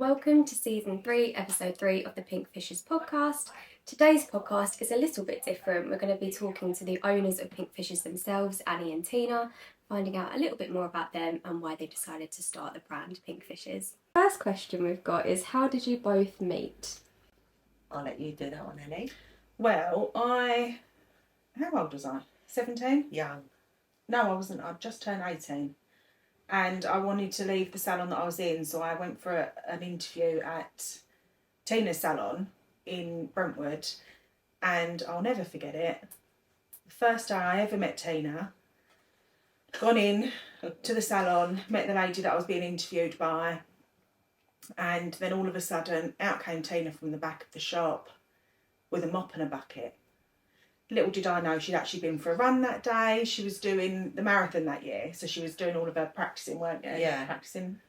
Welcome to Season 3, Episode 3 of the Pinkfishes podcast. Today's podcast is a little bit different. We're going to be talking to the owners of Pinkfishes themselves, Annie and Tina, finding out a little bit more about them and why they decided to start the brand Pinkfishes. First question we've got is, how did you both meet? I'll let you do that one, Annie. Well, how old was I? 17? Young. No, I wasn't. I'd just turned 18. And I wanted to leave the salon that I was in, so I went for an interview at Tina's salon in Brentwood. And I'll never forget it. The first day I ever met Tina, gone in to the salon, met the lady that I was being interviewed by. And then all of a sudden, out came Tina from the back of the shop with a mop and a bucket. Little did I know she'd actually been for a run that day. She was doing the marathon that year, so she was doing all of her practising, weren't you? Yeah. Practising.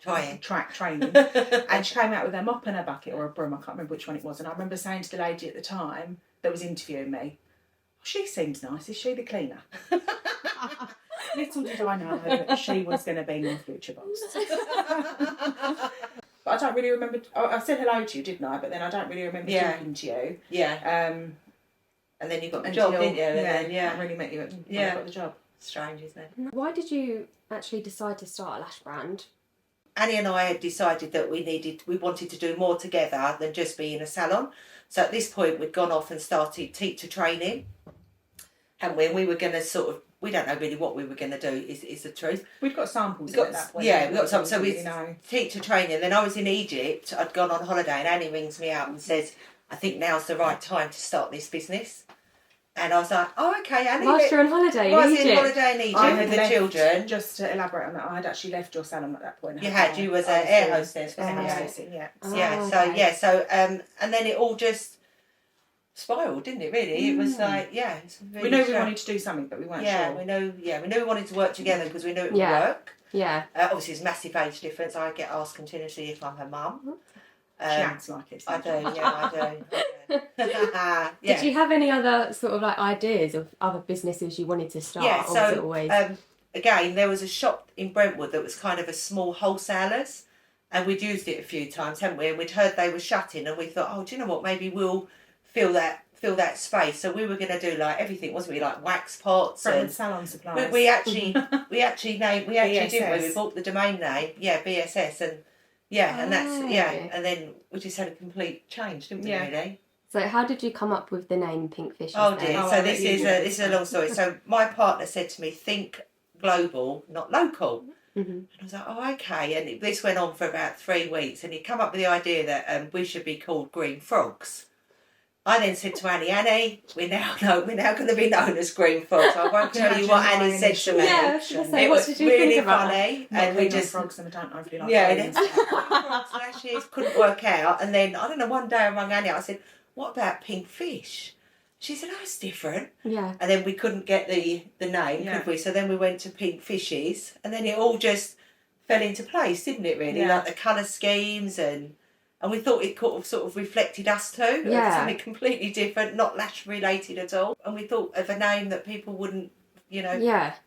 Track training. And she came out with her mop and her bucket, or a broom, I can't remember which one it was. And I remember saying to the lady at the time that was interviewing me, oh, she seems nice, is she the cleaner? Little did I know that she was going to be my future boss. But I don't really remember. I said hello to you, didn't I? But then I don't really remember talking to you. Yeah. And then you got the job, didn't you? I really met you when I got the job. Strange, isn't it? Why did you actually decide to start a lash brand? Annie and I had decided that we wanted to do more together than just be in a salon. So at this point, we'd gone off and started teacher training. And we were going to we don't know really what we were going to do, is the truth. We've got samples at that point. Yeah, we've got some. So we know. Teacher training. Then I was in Egypt. I'd gone on holiday, and Annie rings me up and says, I think now's the right time to start this business. And I was like, oh, okay, Annie. Whilst you're on holiday in Egypt? I was on holiday in Egypt with the children. Just to elaborate on that, I had actually left your salon at that point. You was an air hostess. Air hostessing, yeah. And then it all just spiralled, didn't it, really? It was like, it's really we knew we wanted to do something, but we weren't sure. We knew we wanted to work together because we knew it would work. Yeah. Obviously, there's massive age difference. I get asked continuously if I'm her mum. She acts like it. I do, I do. Did you have any other sort of like ideas of other businesses you wanted to start? Yeah, or was it always... again, there was a shop in Brentwood that was kind of a small wholesalers, and we'd used it a few times, hadn't we? And we'd heard they were shutting, and we thought, oh, do you know what? Maybe we'll fill that space. So we were going to do like everything, wasn't we? Like wax pots and salon supplies. We actually did. We bought the domain name, BSS, and and that's and then we just had a complete change, didn't we? Really. So how did you come up with the name Pinkfishes? Oh dear. So this is a long story. So my partner said to me, think global, not local. Mm-hmm. And I was like, oh, okay. And this went on for about 3 weeks, and he come up with the idea that we should be called Green Frogs. I then said to Annie, we're now going to be known as Green Frogs. I won't tell you what Annie said to me. Yeah, I was going to say, it what was did you really think about funny, and we just frogs, and I don't overly like frogs. Lashes couldn't work out, and then I don't know. One day I rang Annie. I said, "What about pink fish?" She said, "Oh, it's different." Yeah. And then we couldn't get the name, could we? So then we went to Pinkfishes, and then it all just fell into place, didn't it? Really, like the colour schemes and we thought it sort of reflected us too. Yeah. Something completely different, not lash related at all. And we thought of a name that people wouldn't,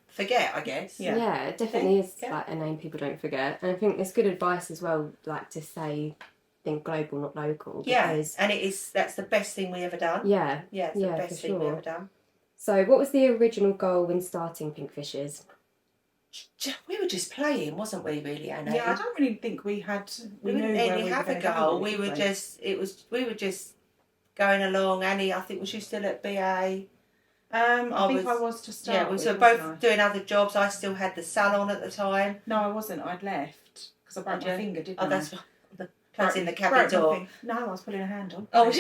forget, I guess. Yeah, it definitely is like a name people don't forget. And I think it's good advice as well, like to say think global, not local. Because... and that's the best thing we ever done. Yeah. Yeah, it's the best thing we ever done. So what was the original goal when starting Pinkfishes? We were just playing, wasn't we, really, Anna? Yeah, I don't really think we didn't really have a goal. We were just going along. Annie, I think, was you still at BA? I was to start. Yeah, we were both doing other jobs. I still had the salon at the time. No, I wasn't. I'd left because I broke my finger, didn't I? Oh, that's closing the cabin door. No, I was pulling a handle. Oh,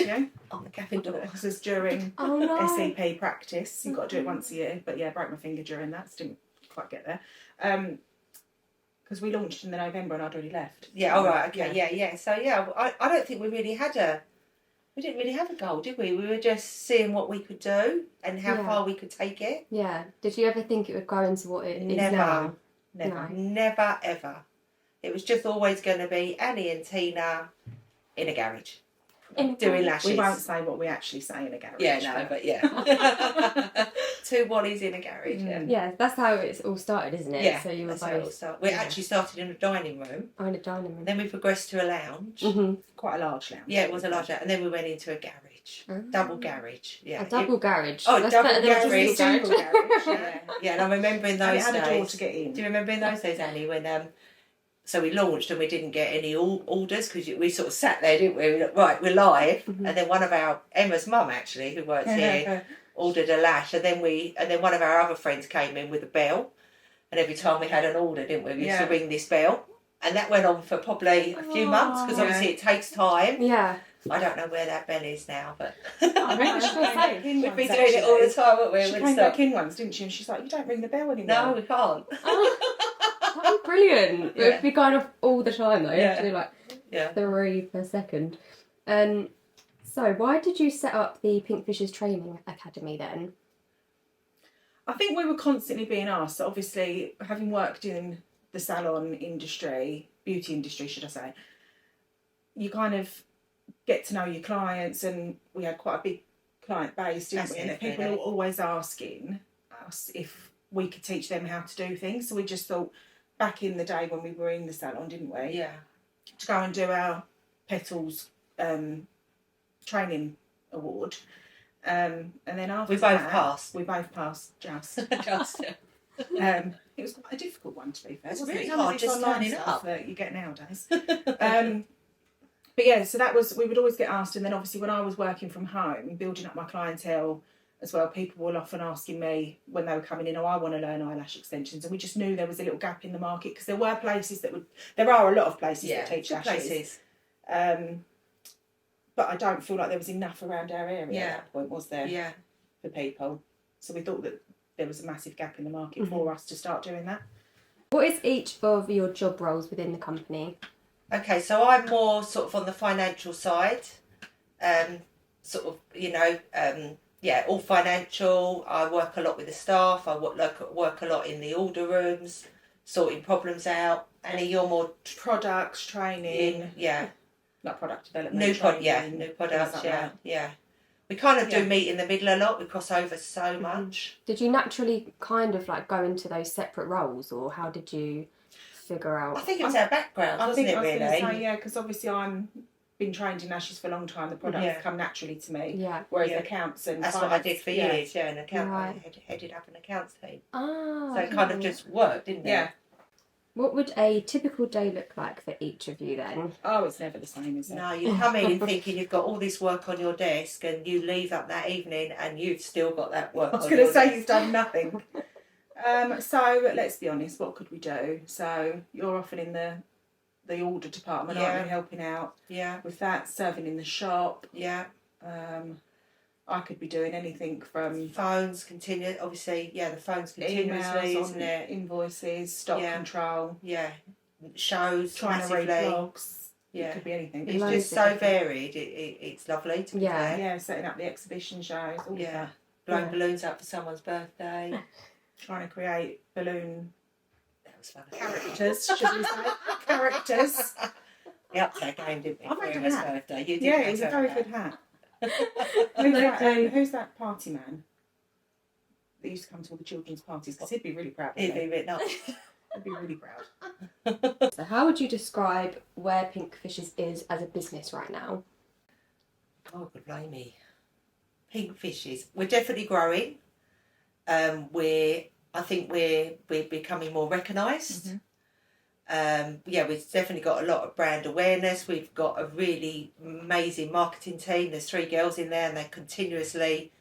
on the cabin door. This was during SEP practice. You've got to do it once a year. But broke my finger during that. So didn't quite get there. Because we launched in the November and I'd already left. Yeah, all right, okay, yeah. So I don't think we didn't really have a goal, did we? We were just seeing what we could do and how far we could take it. Yeah. Did you ever think it would grow into what it is now? Never, ever. It was just always going to be Annie and Tina in a garage. doing lashes. We won't say what we actually say in a garage. Yeah, no, but yeah. 2 Wallies in a garage, yeah. Yeah, that's how it's all started, isn't it? Yeah, So you were that's how it all both started. We actually started in a dining room. in a dining room. Then we progressed to a lounge. Quite a large lounge. Yeah, it was a large lounge. And then we went into a garage. Double garage. Yeah. A double garage. Oh, That's double better than garage. just a single garage. Yeah, yeah. And I remember in And those it had days. a door to get in. Do you remember in those days, Annie, when so we launched and we didn't get any orders because we sort of sat there, didn't we? We were like, right, we're live. And then one of Emma's mum actually, who works here, ordered a lash, and then one of our other friends came in with a bell, and every time we had an order, didn't we? We used to ring this bell, and that went on for probably a few months because obviously it takes time. Yeah. I don't know where that bell is now, but I remember she came back in we'd be once, doing it all the time, wouldn't we? She We'd came stop. back in once, didn't she? And she's like, you don't ring the bell anymore. No, we can't. That'd be brilliant. Yeah. It'd be going off all the time though. You have to do like Yeah. 3 per second. So why did you set up the Pinkfishes Training Academy then? I think we were constantly being asked. So obviously, having worked in the salon industry, beauty industry, should I say, you kind of get to know your clients, and we had quite a big client base, didn't we? And people were always asking us if we could teach them how to do things. So we just thought, back in the day when we were in the salon, didn't we? Yeah. To go and do our Petals training award. And then after We both that, passed. We both passed, just. Just. It was quite a difficult one, to be fair. It's wasn't really it? Some of hard this just online turning stuff up. that you get nowadays. But yeah, so that was, we would always get asked, and then obviously when I was working from home, building up my clientele as well, people were often asking me when they were coming in, oh, I want to learn eyelash extensions, and we just knew there was a little gap in the market because there were places that would, there are a lot of places that teach lashes. But I don't feel like there was enough around our area at that point, was there? Yeah. For people. So we thought that there was a massive gap in the market for us to start doing that. What is each of your job roles within the company? Okay, so I'm more sort of on the financial side, sort of, all financial. I work a lot with the staff. I work a lot in the order rooms, sorting problems out. Annie, you're more Products, training, like product development. new products, like that. yeah. We kind of do meet in the middle a lot. We cross over so much. Did you naturally kind of like go into those separate roles, or how did you figure out? I think it was our background, wasn't it, really? I was going to say, yeah, because obviously I'm been trained in lashes for a long time. The products come naturally to me. Yeah. Whereas accounts and that's finance, what I did for years. Yeah, an account. Right. I headed up an accounts team. Ah. So it kind of just worked, didn't it? Yeah. What would a typical day look like for each of you then? Oh, it's never the same, is it? No, you come in thinking you've got all this work on your desk, and you leave up that evening and you've still got that work. I was going to say you've done nothing. So let's be honest. What could we do? So you're often in the order department, aren't you, helping out? Yeah. With that, serving in the shop. Yeah. I could be doing anything from Phones continue. Obviously, the phones continuously, emails, isn't it? invoices, stock control, Yeah. Shows, trying to read massively. blogs. Yeah. It could be anything. It's just so varied. It's lovely to be fair. Yeah, setting up the exhibition shows. All of that. Blowing balloons up for someone's birthday. Trying to create balloon That was fun. characters, should we say? Characters. We upped our game, didn't we? I made for a Emma's hat. birthday. You did. Yeah, make it's a her very hat. good hat. Who's that, who's that party man that used to come to all the children's parties? Because he'd be really proud of It'd be me. a bit nice. He'd be really proud. So how would you describe where Pinkfishes is as a business right now? God would blame me. Pinkfishes. We're definitely growing. I think we're becoming more recognised. We've definitely got a lot of brand awareness. We've got a really amazing marketing team. There's 3 girls in there, and they're continuously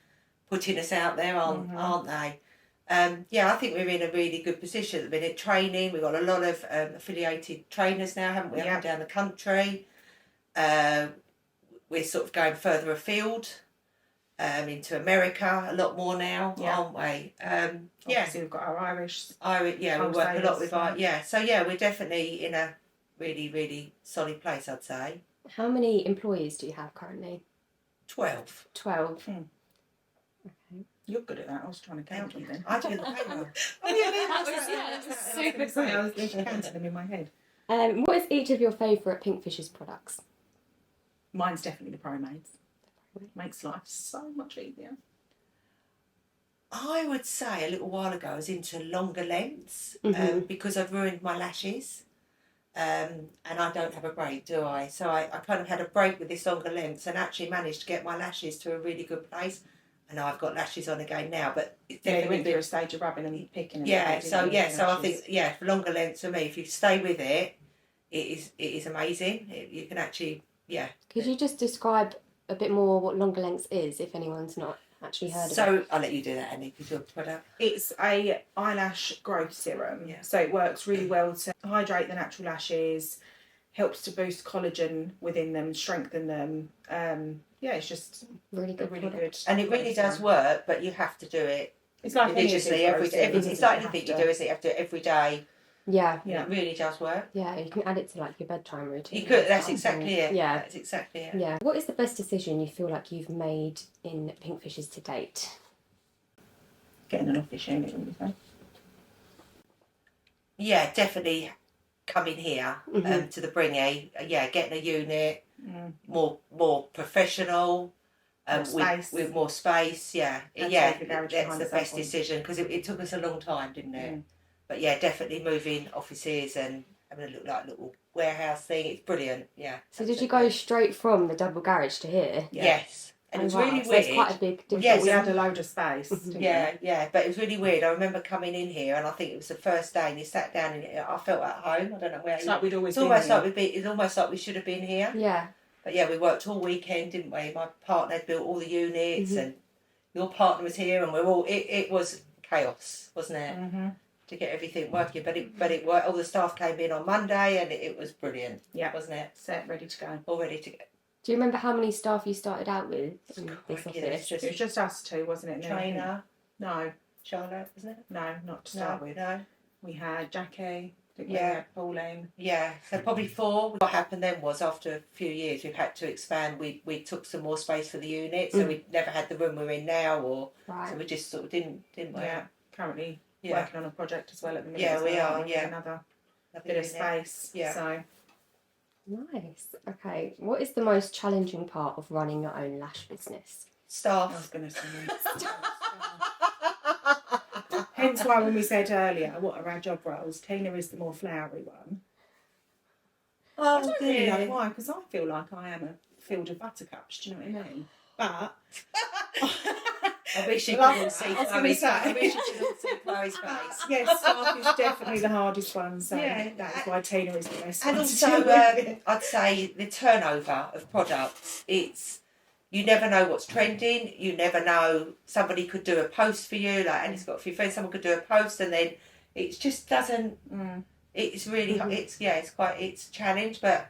putting us out there, aren't they? I think we're in a really good position at the minute. Training, we've got a lot of affiliated trainers now, haven't we? Up and down the country. We're sort of going further afield. Into America a lot more now, aren't we? Obviously, we've got our Irish. we work a lot with we're definitely in a really, really solid place, I'd say. How many employees do you have currently? 12. 12. Okay. You're good at that. I was trying to count them then. I do the payroll. That's super Sorry, I was counting them in my head. What is each of your favourite Pinkfishes products? Mine's definitely the Pro Maids. Makes life so much easier. I would say a little while ago I was into longer lengths because I've ruined my lashes. And I don't have a break, do I? So I kind of had a break with this longer lengths and actually managed to get my lashes to a really good place. And now I've got lashes on again now, but it's Yeah, you definitely went through a stage of rubbing and picking. And so I think for longer lengths for me, if you stay with it, it is amazing. You can actually Could you just describe a bit more what longer lengths is, if anyone's not actually heard of it? So I'll let you do that, Annie, because you're the product. It's a eyelash growth serum. Yeah. So it works really well to hydrate the natural lashes, helps to boost collagen within them, strengthen them. It's just Really good. good. And it really does work, but you have to do it It's like religiously it's like anything you do, isn't it? You have to do it every day. Yeah. It really does work. Yeah, you can add it to like your bedtime routine. You could. That's exactly it. Yeah. That's exactly it. Yeah. What is the best decision you feel like you've made in Pinkfishes to date? Getting an office unit, wouldn't you say? Yeah, definitely coming here to the Bringy. Getting a unit, more professional. Space. With more space. Yeah, And yeah. take the garage That's behind the at some best point. decision because it took us a long time, didn't it? But yeah, definitely moving offices and having a little warehouse thing. It's brilliant. Yeah. So did you go straight from the double garage to here? Yeah. Yes. And it was really So weird. it's quite a big difference. Yes, We had a load of space. Didn't we? Yeah, but it was really weird. I remember coming in here, and I think it was the first day, and you sat down, and I felt at home. I don't know where. It's like we'd always It's been almost here. it's almost like we should have been here. Yeah. But yeah, we worked all weekend, didn't we? My partner had built all the units, and your partner was here, and we're all. It was chaos, wasn't it? To get everything working, but it worked. All the staff came in on Monday, and it was brilliant. Yeah, wasn't it? Set, ready to go. All ready to go. Do you remember how many staff you started out with in this Crikey, office? It was just us two, wasn't it? Trainer, No, Charlotte, wasn't it? no, not to start with. No. We had Jackie. We Yeah. had Pauline. Yeah, so probably 4. What happened then was after a few years we've had to expand. We took some more space for the unit, so we never had the room we're in now, so we just sort of didn't we? Yeah, currently working on a project as well at the minute. Yeah, as we well. are. Yeah, Another Nothing bit of in there. space. Yeah. So Nice. Okay. What is the most challenging part of running your own lash business? I was Staff. going to say. Hence why when we said earlier, what are our job roles? Tina is the more flowery one. I Oh don't really know dear. why, because I feel like I am a field of buttercups. Do you know what I mean? But I wish you Well, could see I was gonna Chloe's face. say. I wish you could see Chloe's face. yes, staff is definitely the hardest one. So Yeah. that's why Tina is the best And one to also, deal with. I'd say the turnover of products. You never know what's trending. You never know. Somebody could do a post for you, like Annie's got a few friends. Someone could do a post, and then it just doesn't. It's really it's a challenge, but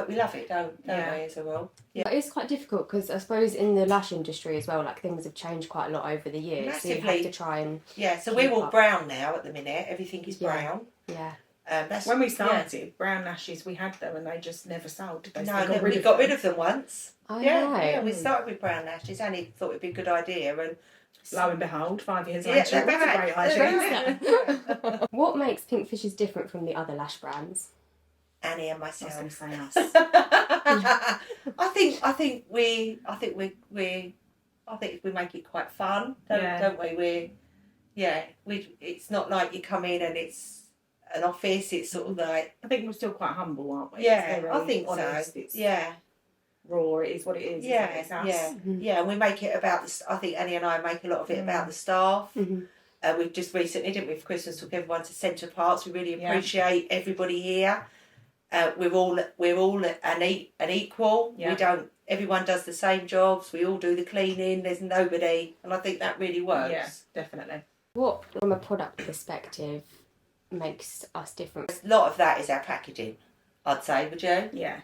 we love it, don't we? As a role. Yeah. But it's quite difficult because I suppose in the lash industry as well, like things have changed quite a lot over the years. So you have Massively. to try and So we're all brown now at the minute. Everything is Yeah. brown. yeah. That's When we started, brown lashes, we had them and they just never sold. Did they? So No, they we got rid of them once. Oh, Yeah, right. we started with brown lashes. Annie thought it'd be a good idea, and Lo and behold, 5 years Yeah, later, they're it was a back. great They're idea. What makes Pinkfishes different from the other lash brands? Annie and I was myself. going to say us. I think we make it quite fun, don't we? It's not like you come in and it's an office. It's sort of like I think we're still quite humble, aren't we? yeah, It's very I think honest. so. It's Yeah, raw. It is what it is. yeah, It's us. yeah. And we make it about this. I think Annie and I make a lot of it about the staff. We've just recently, didn't we, for Christmas, took everyone to Centre Parks. We really appreciate everybody here. We're all an equal. Yeah. We don't. Everyone does the same jobs. We all do the cleaning. There's nobody, and I think that really works. Yeah, definitely. What, from a product perspective, makes us different? A lot of that is our packaging, I'd say. Would you? Yeah.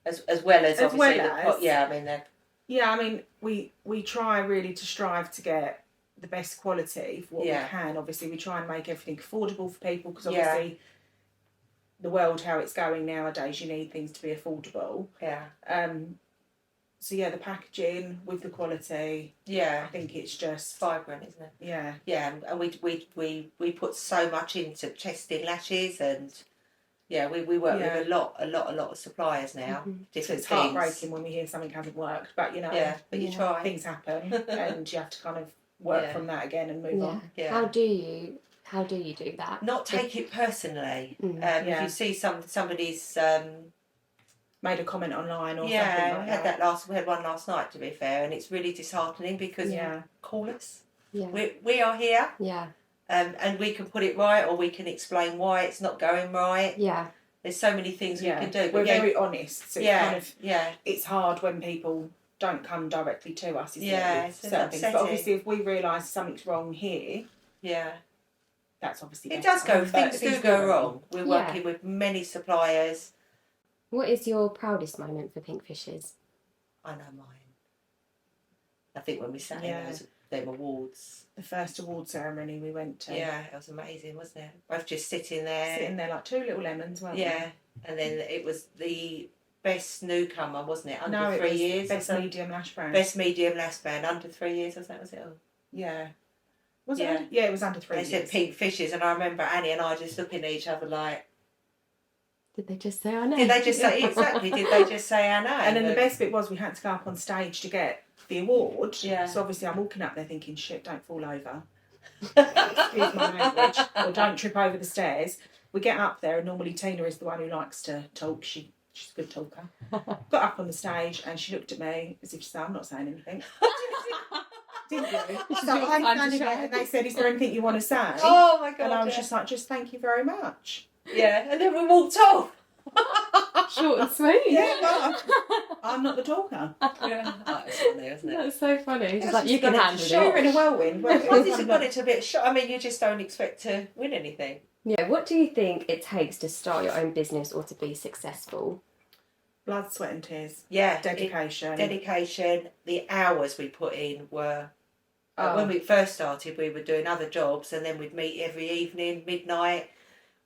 As well as As obviously well as- yeah. I mean, Yeah, I mean, we try really to strive to get the best quality for what we can. Obviously, we try and make everything affordable for people because obviously the world, how it's going nowadays, you need things to be affordable. yeah, So yeah, the packaging with the quality. yeah. I think it's just Vibrant, isn't it? yeah. Yeah, and we put so much into testing lashes and Yeah, we work with a lot of suppliers now. Mm-hmm. So Different it's things. heartbreaking when we hear something hasn't worked, but you know, but you Yeah. try. things happen, and you have to kind of work from that again and move on. Yeah. How do you do that? Not take it personally. If you see somebody's made a comment online or something like we had one last night, to be fair, and it's really disheartening because call us. Yeah. We are here. Yeah. And we can put it right, or we can explain why it's not going right. Yeah. There's so many things we can do. We're very honest. So it's it's hard when people don't come directly to us. It's certain things. But obviously, if we realise something's wrong here, that's obviously it better. does go. Things do go wrong. We're working with many suppliers. What is your proudest moment for Pinkfishes? I know mine. I think when we sat in them awards. The first award ceremony we went to. Yeah, it was amazing, wasn't it? Both just sitting there like two little lemons, weren't we? Yeah, and then it was the best newcomer, wasn't it? Under 3 years. Best medium lash brand. Best medium lash brand, under 3 years, was it? Yeah. Was it? Yeah, it was under 3 years. They said Pinkfishes, and I remember Annie and I just looking at each other like, did they just say our name? Did they just say, exactly, did they just say our name? And then the best bit was we had to go up on stage to get the award. Yeah. So obviously I'm walking up there thinking, shit, don't fall over. Excuse my language. Or don't trip over the stairs. We get up there, and normally Tina is the one who likes to talk. She's a good talker. Got up on the stage, and she looked at me as if she said, I'm not saying anything. Didn't you? So I'm standing there, and they said, is there anything you want to say? Oh my God. And I was just like, just thank you very much. Yeah, and then we walked off. Short and sweet. Yeah, but I'm not the talker. Yeah, that's funny, isn't it? That's so funny. It's It's like, just you can got it handle to it. show. You're in a whirlwind. I just got it to a bit shot. I mean, you just don't expect to win anything. Yeah, what do you think it takes to start your own business or to be successful? Blood, sweat and tears. Yeah. Dedication. Dedication. The hours we put in were... when we first started, we were doing other jobs, and then we'd meet every evening, midnight.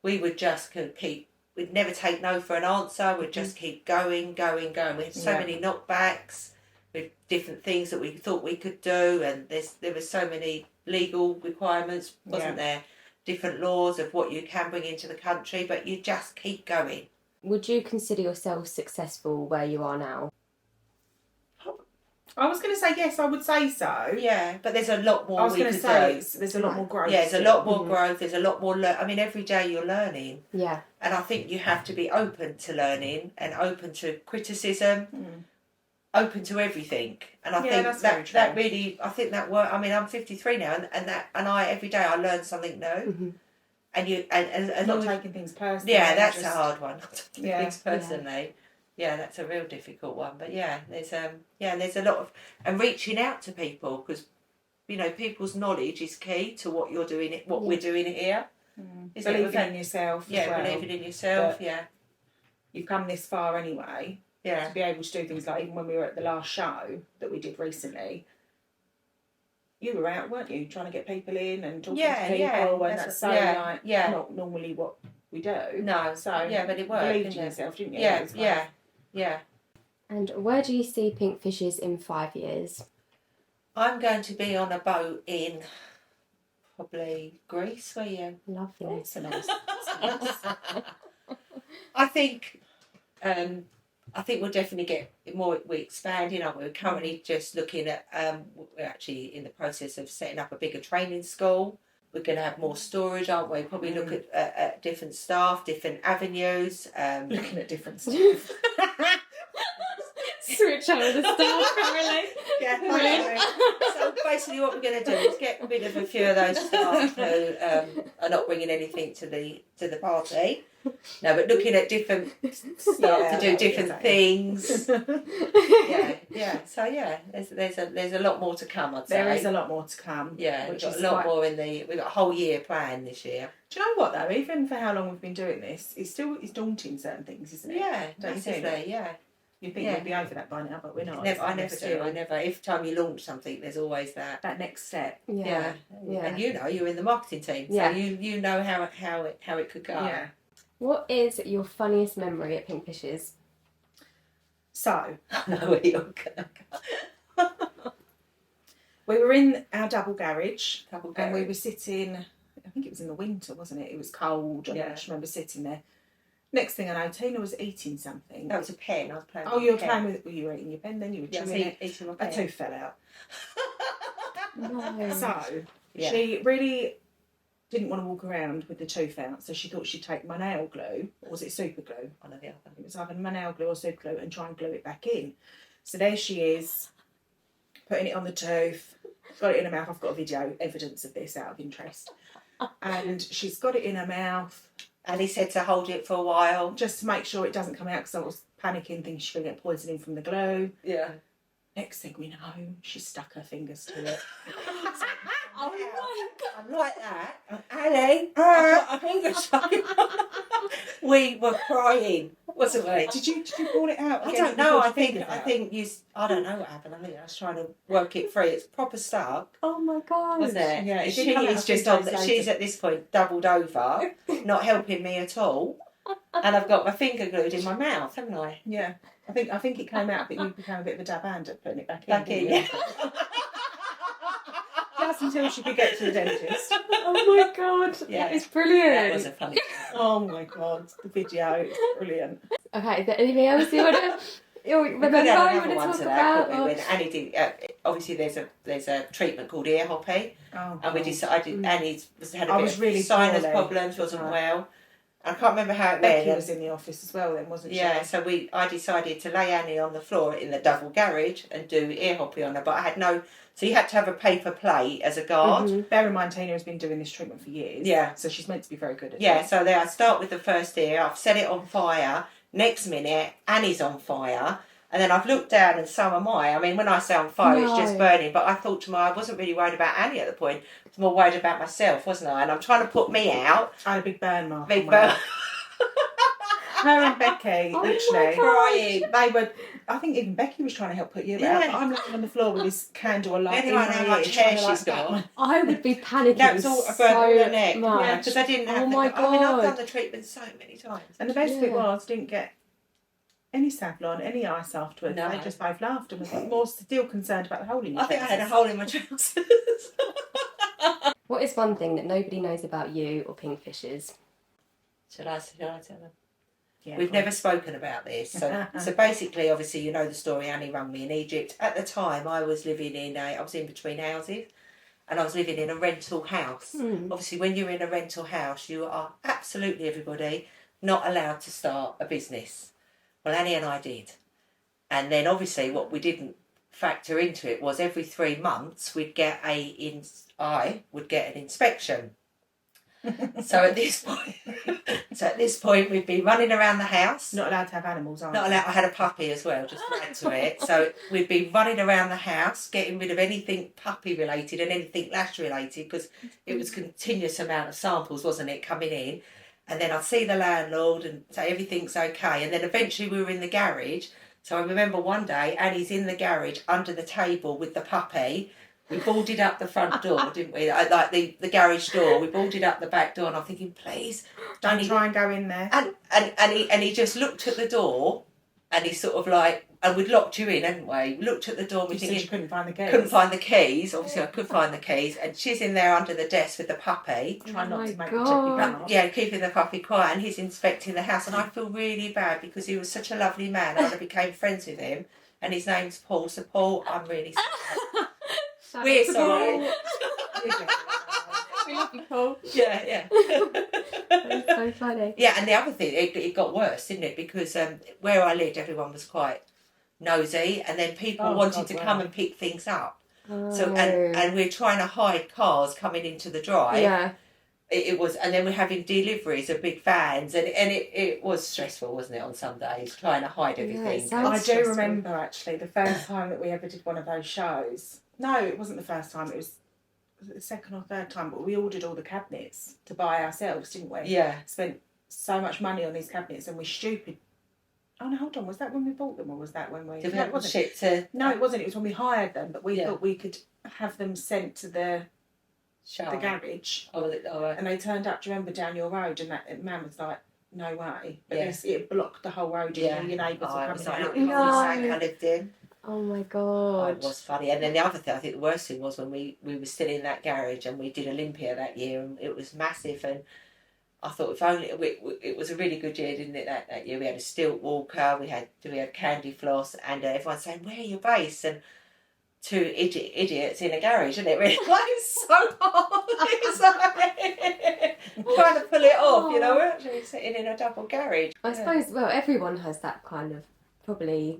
We would just keep... We'd never take no for an answer. We'd just keep going. We had so many knockbacks with different things that we thought we could do, and there were so many legal requirements, wasn't there? Different laws of what you can bring into the country, but you just keep going. Would you consider yourself successful where you are now? I was going to say yes, I would say so. Yeah, but there's a lot more I was we going to could say do. there's a lot more growth. Yeah, there's a lot more growth. There's a lot more... I mean, every day you're learning. Yeah. And I think you have to be open to learning and open to criticism, open to everything. And I think that really... I think that work... I mean, I'm 53 now, and I every day I learn something new. Mm-hmm. And you... And not taking things personally. Yeah, that's a hard one. Not taking things personally. Yeah. Yeah, that's a real difficult one. But there's a lot of... And reaching out to people, because, you know, people's knowledge is key to what you're doing, what we're doing here. Believing in yourself as well. Believing in yourself, You've come this far anyway. Yeah. To be able to do things like, even when we were at the last show that we did recently, you were out, weren't you? Trying to get people in and talking to people, and that's not normally what we do. No. So but it worked. Believed in yourself, didn't you? Yeah. And where do you see Pinkfishes in 5 years? I'm going to be on a boat in probably Greece, were you? Lovely. That's a nice. I think we'll definitely get more. We're expanding. We're currently just looking at. We're actually in the process of setting up a bigger training school. We're going to have more storage, aren't we? Probably look at different staff, different avenues. Looking at different stuff. Switch over the staff, really. Yeah, so basically what we're going to do is get rid of a few of those staff who are not bringing anything to the party. No, but looking at different staff to do different things. So there's a lot more to come. I'd say there is a lot more to come. Yeah, which we've got is a lot more we've got a whole year planned this year. Do you know what though? Even for how long we've been doing this, it's daunting certain things, isn't it? Yeah, don't you think? massively. Yeah. You think we'd be over that by now, but we're not. I never do. Every time you launch something, there's always that next step. Yeah. And you're in the marketing team, so you know how it could go. Yeah. What is your funniest memory at Pinkfishes? So I know where you're going. We were in our double garage, Double and we garage. were sitting. I think it was in the winter, wasn't it? It was cold, and I just remember sitting there. Next thing I know, Tina was eating something. That was a pen. I was playing. Oh, you were playing with. Well, you were eating your pen. Then you were chewing it. Eating my A pen. tooth fell out. No. So Yeah. she really didn't want to walk around with the tooth out, so she thought she'd take my nail glue, or was it super glue? One or the other. It was either my nail glue or super glue, and try and glue it back in. So there she is, putting it on the tooth, got it in her mouth. I've got video evidence of this out of interest. And she's got it in her mouth. And he said to hold it for a while. Just to make sure it doesn't come out, because I was panicking, thinking she's going to get poisoning from the glue. Yeah. Next thing we know, she stuck her fingers to it. Oh my God. I'm like that. Annie, I think it's fucking. We were crying, wasn't we? Did you pull it out? I again don't know. before I you think figured it out? I don't know what happened. I think I was trying to work it free. It's proper stuck, Oh my God. wasn't it? Yeah, it she did come out is a few just on. days She's later. at this point doubled over, not helping me at all, and I've got my finger glued in my mouth, haven't I? Yeah, I think it came out, but you became a bit of a dab hand at putting it back in. Back in, didn't you? yeah. Just until she could get to the dentist. Oh my God. Yeah. That is brilliant. That was a funny. Oh my God, the video, it's brilliant. Okay, is there anything else you want to remember? We could add You another want to one talk to that, about? couldn't we? Or- When Annie did, obviously there's a treatment called ear hoppy, Oh, and we God. decided Annie had a I bit was of really sinus poorly. problems, wasn't Right. well. I can't remember how it Becky went. was in the office as well then, wasn't she? Yeah, so I decided to lay Annie on the floor in the double garage and do ear hoppy on her, but I had no. So you had to have a paper plate as a guard. Mhm. Bear in mind, Tina has been doing this treatment for years. Yeah. So she's meant to be very good at Yeah, it. so there I start with the first ear. I've set it on fire. Next minute, Annie's on fire. And then I've looked down and so am I. I mean, when I say on fire, it's just No. burning. But I thought to I wasn't really worried about Annie at the point. I was more worried about myself, wasn't I? And I'm trying to put me out. I had a big burn mark. Big on my burn. arm. Her and Becky, Oh my literally, God. Crying. they were. I think even Becky was trying to help put you Yeah. out. But I'm lying on the floor with this candle alight. Anyone know how much hair she's got? I would be panicking That was all I so burned all her neck. much. Yeah, because I didn't have Oh the, my I mean, I've God. done the treatment so many times. And the best bit Yeah. was, didn't get any Savlon, any ice afterwards. No. They just both laughed and was more still concerned about the hole in your I think I had a trousers. hole in my trousers. What is one thing that nobody knows about you or Pinkfishes? Shall I tell them? Yeah, We've go on. never spoken about this. So basically, obviously, you know the story. Annie rang me in Egypt. At the time, I was living I was in between houses, and I was living in a rental house. Obviously, when you're in a rental house, you are absolutely everybody not allowed to start a business. Well, Annie and I did, and then obviously, what we didn't factor into it was every 3 months I would get an inspection. So at this point, we'd be running around the house. Not allowed to have animals, are Not allowed. I had a puppy as well, just to add to it. So we'd be running around the house, getting rid of anything puppy related and anything lash related, because it was continuous amount of samples, wasn't it, coming in. And then I'd see the landlord and say everything's okay. And then eventually we were in the garage. So I remember one day Annie's in the garage under the table with the puppy. We boarded up the front door, didn't we? Like the garage door. We boarded up the back door, and I'm thinking, please Don't try and go in there. And he just looked at the door, and he sort of like, and we'd locked you in, hadn't we? We looked at the door, and we You said thinking, you couldn't find the keys. couldn't find the keys. Obviously, I could find the keys, and she's in there under the desk with the puppy. Try Oh not my to make God. the chippy come off. Yeah, keeping the puppy quiet, and he's inspecting the house, and I feel really bad because he was such a lovely man. I became friends with him, and his name's Paul. So Paul, I'm really sorry. We're sorry. We love you, Paul. Yeah. That's so funny. Yeah, and the other thing, it got worse, didn't it? Because where I lived, everyone was quite nosy, and then people Oh, wanted God, to wow. come and pick things up. Oh. So and we're trying to hide cars coming into the drive. yeah. It was, and then we're having deliveries of big vans, and it was stressful, wasn't it? On some days, trying to hide Yeah, everything. it sounds I do stressful. remember actually the first time that we ever did one of those shows. No, it wasn't the first time. It was the second or third time. But we ordered all the cabinets to buy ourselves, didn't we? Yeah. Spent so much money on these cabinets, and we stupid. Oh no, hold on. Was that when we bought them, or was that when we? Did we No, have it wasn't. shit to No, it wasn't. It was when we hired them. But we Yeah. thought we could have them sent to the show? garage, Oh, was it? Oh, and they turned up. Do you remember down your road? And that man was like, "No way!" But Yeah. it blocked the whole road. yeah. And all your neighbours Oh, were it coming was like out. a little No. cul-de-sac I lived in. Oh my Oh, God. it was funny. And then the other thing, I think the worst thing was when we were still in that garage and we did Olympia that year, and it was massive. And I thought if only it was a really good year, didn't it? That year we had a stilt walker, we had candy floss, and everyone's saying, "Where are you based?" And two idiots in a garage, isn't it? Really, like, it's so hard. It's like trying to pull it off. We're actually sitting in a double garage. I suppose. Well, everyone has that kind of probably.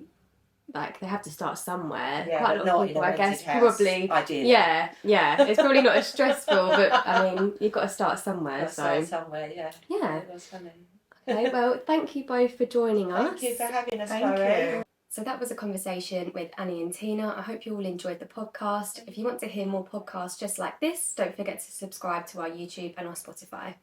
Like, they have to start somewhere. Yeah, Quite a lot of people, I guess, probably. Ideally. Yeah. It's probably not as stressful, but I mean, you've got to start somewhere. Start somewhere, yeah. Yeah. It was funny. Okay, well, thank you both for joining us. Thank you for having us, Thank Laurie. you. So that was a conversation with Annie and Tina. I hope you all enjoyed the podcast. If you want to hear more podcasts just like this, don't forget to subscribe to our YouTube and our Spotify.